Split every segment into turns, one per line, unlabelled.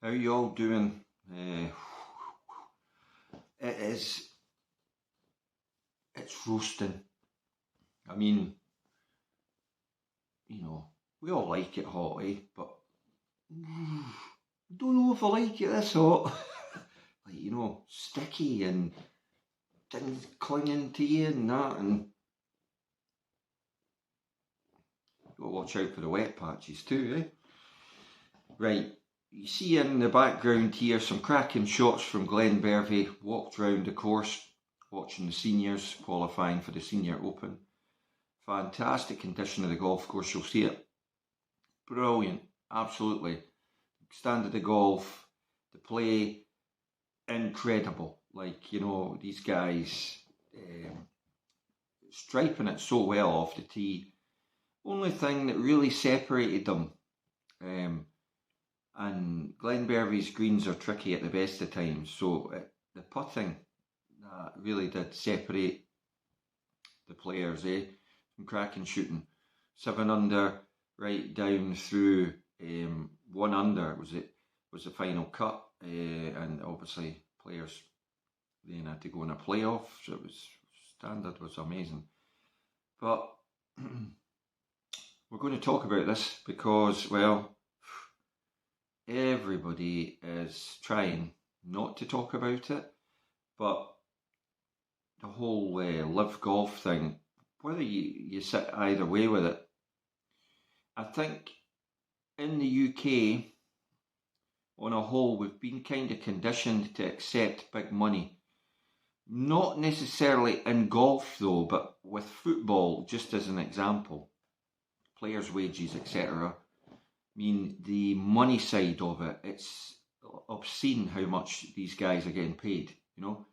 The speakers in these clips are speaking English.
How you all doing? It is. It's roasting. I mean, we all like it hot, eh? But I don't know if I like it this hot. Sticky and things clinging to you and that, and you gotta watch out for the wet patches too, eh? Right. You see in the background here some cracking shots from Glen Bervie. Walked round the course, watching the seniors qualifying for the Senior Open. Fantastic condition of the golf course, you'll see it. Brilliant, absolutely. Standard of golf, the play, incredible. These guys striping it so well off the tee. Only thing that really separated them, and Glen Bervie's greens are tricky at the best of times, so the putting really did separate the players, from cracking shooting. 7 under, right down through 1 under was the final cut, and obviously players then had to go in a playoff, so it was standard was amazing. But we're going to talk about this because, well, everybody is trying not to talk about it, but the whole live golf thing, whether you sit either way with it, I think in the UK, on a whole, we've been kind of conditioned to accept big money. Not necessarily in golf though, but with football, just as an example, players' wages, etc. I mean, the money side of it, it's obscene how much these guys are getting paid, Now,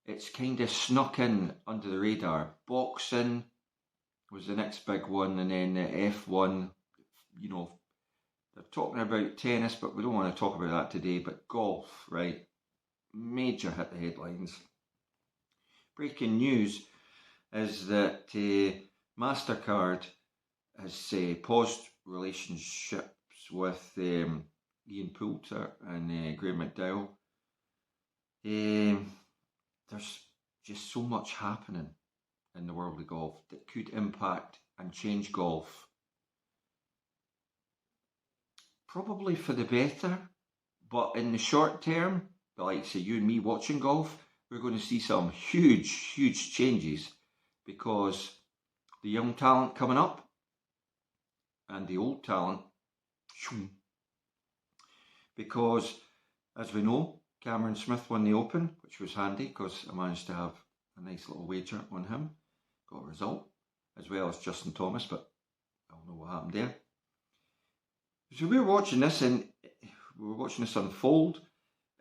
it's kind of snuck in under the radar. Boxing was the next big one, and then the F1, they're talking about tennis, but we don't want to talk about that today, but golf, right? Major hit the headlines. Breaking news is that MasterCard has paused relationships with Ian Poulter and Graham McDowell. There's just so much happening in the world of golf that could impact and change golf. Probably for the better, but in the short term, like say you and me watching golf, we're going to see some huge changes because the young talent coming up and the old talent, because as we know, Cameron Smith won the Open, which was handy because I managed to have a nice little wager on him, got a result, as well as Justin Thomas, but I don't know what happened there. So we were watching this unfold,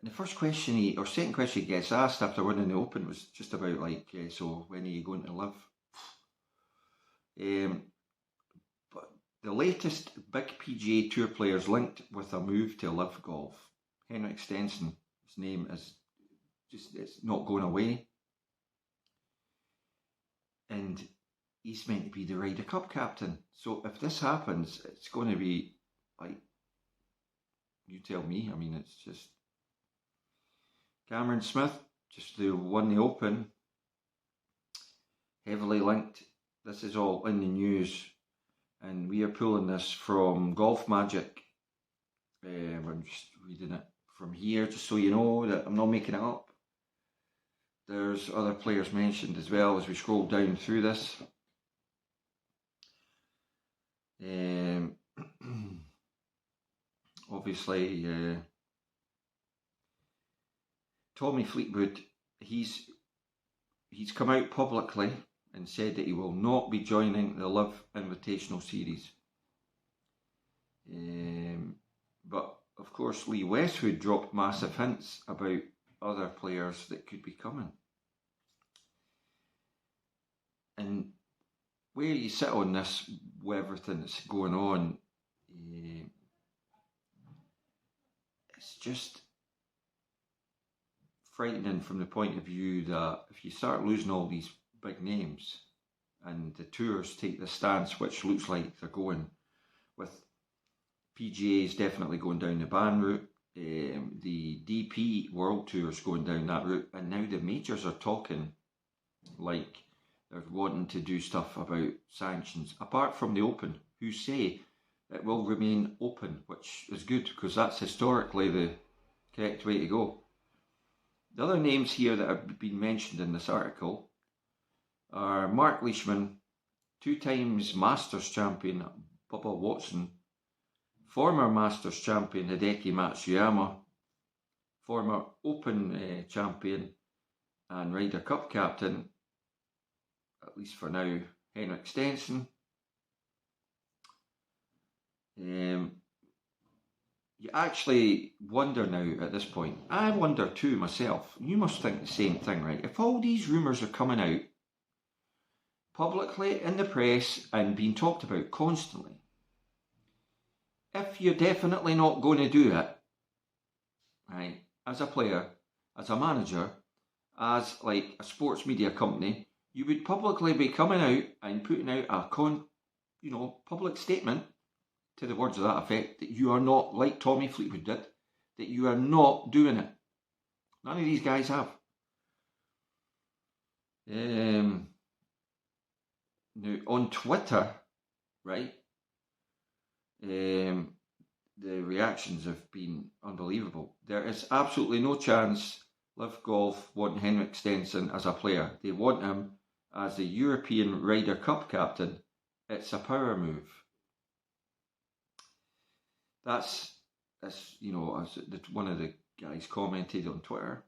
and the first question second question he gets asked after winning the Open was just about so when are you going to live? But the latest big PGA Tour players linked with a move to live golf. Henrik Stenson, his name is it's not going away. And he's meant to be the Ryder Cup captain. So if this happens, it's going to be you tell me. I mean, it's just Cameron Smith, just won the Open, heavily linked. This is all in the news, and we are pulling this from Golf Magic. I'm just reading it from here, just so you know that I'm not making it up. There's other players mentioned as well as we scroll down through this. Obviously, Tommy Fleetwood, he's come out publicly and said that he will not be joining the Live Invitational Series. But of course, Lee Westwood dropped massive hints about other players that could be coming. And where you sit on this, with everything that's going on, it's just frightening from the point of view that if you start losing all these big names and the tours take the stance, which looks like they're going with PGA is definitely going down the ban route. The DP World Tour is going down that route, and now the majors are talking like they're wanting to do stuff about sanctions, apart from the Open, who say it will remain open, which is good because that's historically the correct way to go. The other names here that have been mentioned in this article are Mark Leishman, 2 times Masters champion Bubba Watson, former Masters champion Hideki Matsuyama, former Open champion and Ryder Cup captain, at least for now, Henrik Stenson. You actually wonder now at this point, I wonder too myself, you must think the same thing, right? If all these rumours are coming out publicly in the press and being talked about constantly, if you're definitely not going to do it, right, as a player, as a manager, as like a sports media company, you would publicly be coming out and putting out a public statement to the words of that effect that you are not, like Tommy Fleetwood did, that you are not doing it. None of these guys have. Now on Twitter, right, the reactions have been unbelievable. There is absolutely no chance Liv Golf want Henrik Stenson as a player. They want him as the European Ryder Cup captain. It's a power move. That's as one of the guys commented on Twitter.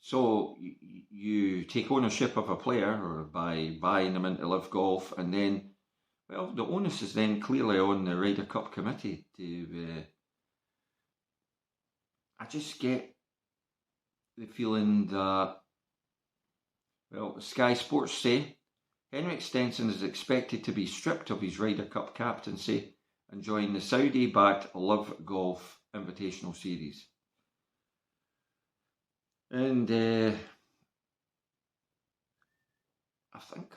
So you take ownership of a player or by buying them into Liv Golf, and then, well, the onus is then clearly on the Ryder Cup committee to. I just get the feeling that, well, Sky Sports say Henrik Stenson is expected to be stripped of his Ryder Cup captaincy and join the Saudi-backed Liv Golf Invitational Series. And I think,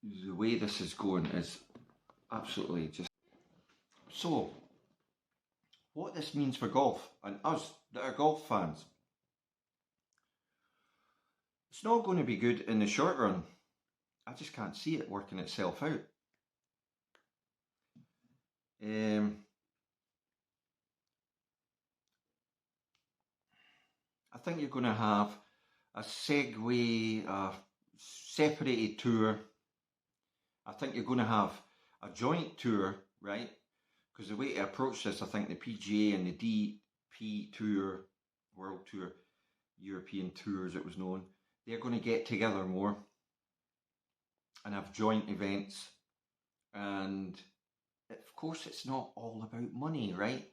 the way this is going is absolutely just... So, what this means for golf, and us that are golf fans, it's not going to be good in the short run. I just can't see it working itself out. I think you're going to have a segue, a separated tour. I think you're going to have a joint tour, right? Because the way to approach this, I think the PGA and the DP Tour, World Tour, European Tour as it was known, they're going to get together more and have joint events. And of course, it's not all about money, right?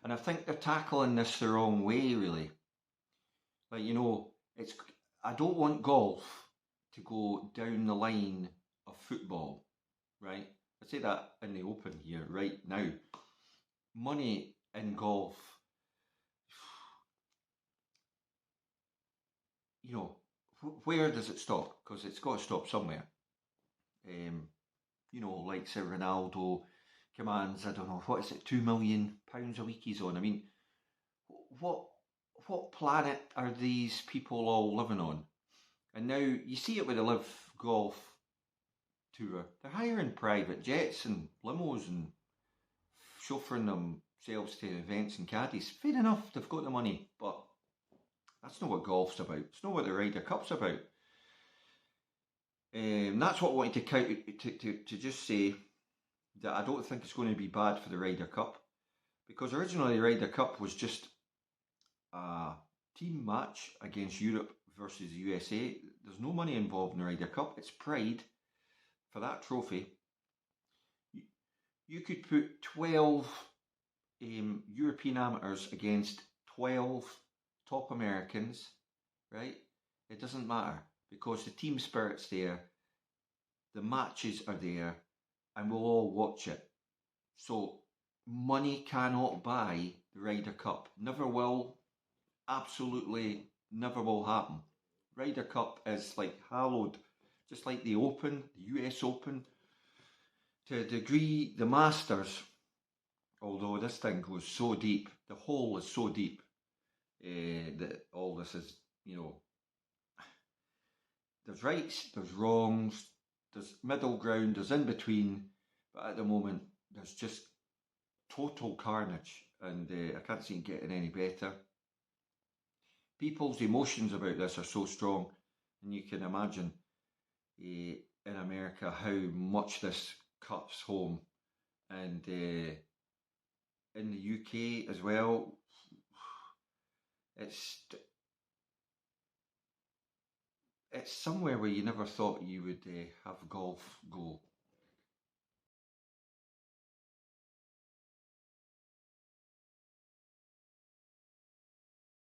And I think they're tackling this the wrong way, really. Like, I don't want golf to go down the line of football, right? I say that in the open here right now. Money in golf, where does it stop? Because it's got to stop somewhere. Like say Ronaldo commands, I don't know, what is it, £2 million a week he's on. I mean, what planet are these people all living on? And now you see it with the Liv Golf Tour. They're hiring private jets and limos and chauffeuring themselves to events and caddies. Fair enough, they've got the money, but that's not what golf's about. It's not what the Ryder Cup's about. That's what I wanted to just say, that I don't think it's going to be bad for the Ryder Cup, because originally the Ryder Cup was just a team match against Europe versus the USA. There's no money involved in the Ryder Cup. It's pride for that trophy. You could put 12 European amateurs against 12 top Americans, right? It doesn't matter, because the team spirit's there, the matches are there, and we'll all watch it. So money cannot buy the Ryder Cup. Never will. Absolutely never will happen. Ryder Cup is like hallowed, just like the Open, the US Open, to a degree, the Masters, although this thing goes so deep, the hole is so deep that all this is, there's rights, there's wrongs, there's middle ground, there's in between, but at the moment, there's just total carnage, and I can't see it getting any better. People's emotions about this are so strong, and you can imagine in America how much this cuts home, and in the UK as well. It's somewhere where you never thought you would have golf go.